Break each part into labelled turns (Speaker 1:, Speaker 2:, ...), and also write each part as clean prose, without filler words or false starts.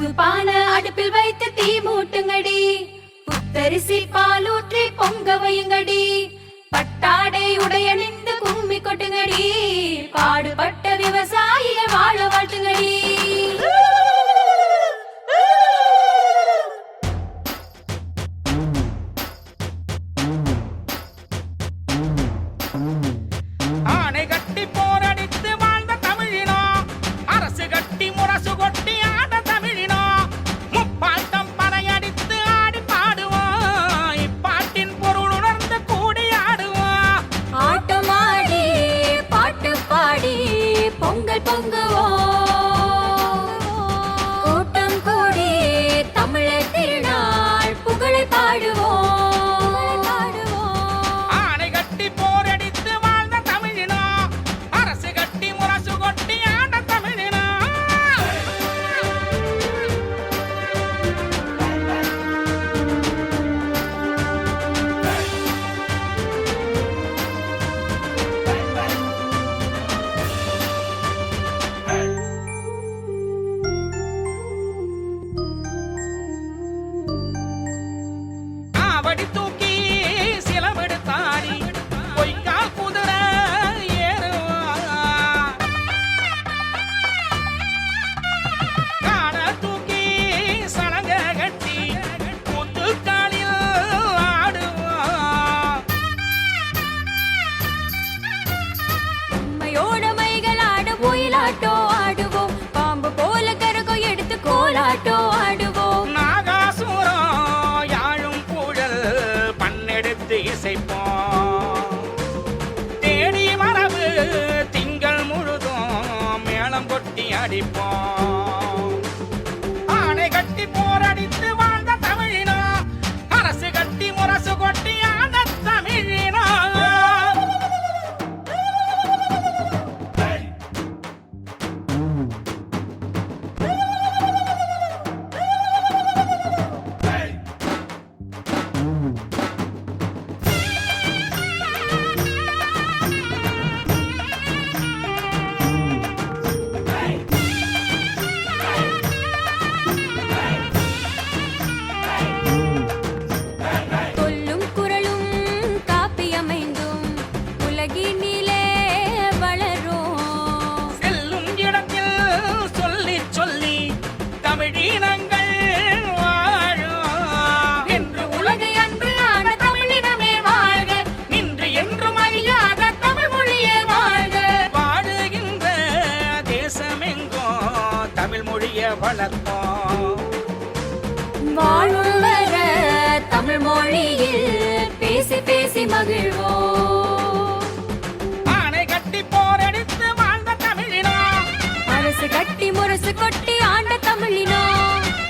Speaker 1: புதுப்பான அடுப்பில் வைத்து தீ மூட்டுங்கடி, புத்தரிசி பாலூற்றி பொங்க வையுங்கடி, பட்டாடை உடையணிந்து கும்மி கொட்டுங்கடி, பாடுபட்ட விவசாயிகள் வாழ வாழ்த்துங்கடி.
Speaker 2: ஆனை கட்டி போரடித்து வாழ்ந்த தமிழினோ, அரசு கட்டி முரசு கொட்டி ஆட தமிழினோ, முப்பாட்டம் பறையடித்து ஆடி பாடுவோம், இப்பாட்டின் பொருள் உணர்ந்து கூடி ஆடுவோம்.
Speaker 1: ஆட்டமாடி பாட்டு பாடி பொங்கல் பொங்குவோம், கூட்டம் கூடி தமிழர் திருநாள் புகழை பாடுவோம்.
Speaker 2: தூக்கி சிலவெடுத்தாடி பொய்க்கால் குதிரை ஏறுவான், காட தூக்கி சலங்க கட்டி முத்துக்காலில் ஆடுவான்.
Speaker 1: உண்மையோட மைகள் ஆட ஒயிலாட்டோ ஆடுவோம், பாம்பு போல கரகோ எடுத்து கோலாட்டோ ஆடுவோம்.
Speaker 2: நாகாசுரம் யாழும் புழல் பண்ணெடுத்து இசைப்போம், தேடி மரபு திங்கள் முழுதும் மேளம் கொட்டி அடிப்போம். ஆனை கட்டி போரடித்து வாழ்ந்த தமிழினோ, அரசு கட்டி முரசு கொட்டி ஆட தமிழினோ.
Speaker 1: சொல்லும் குரலும் காப்பியமைந்தும் உலகினிலே வளரும்,
Speaker 2: செல்லும் இடத்தில் சொல்லி சொல்லி தமிழினங்கள் வாழும்.
Speaker 1: என்று உலகை அன்று ஆன தமிழினமே வாழ்க, நின்று என்றும் அழியாத தமிழ் மொழியே வாழ்க.
Speaker 2: வாழுகின்ற தேசமெங்கும் தமிழ் மொழியை வளர்ப்போம்.
Speaker 1: வாழும் வர தமிழ் மொழியில் பேசி பேசி மகிழ்வோம்.
Speaker 2: ஆனை கட்டி போரடித்து வாழ்ந்த தமிழினோ,
Speaker 1: அரசு கட்டி முரசு கொட்டி ஆண்ட தமிழினோ,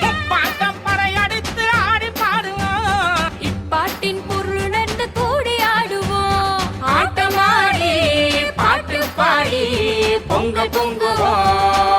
Speaker 2: முப்பாட்டம் பறையடித்து ஆடி பாடுவோம்.
Speaker 1: இப்பாட்டின் பொருளுணர்ந்து கூடி ஆடுவோம். ஆட்டமாடி பாட்டு பாடி பொங்கல் பொங்குவோம்.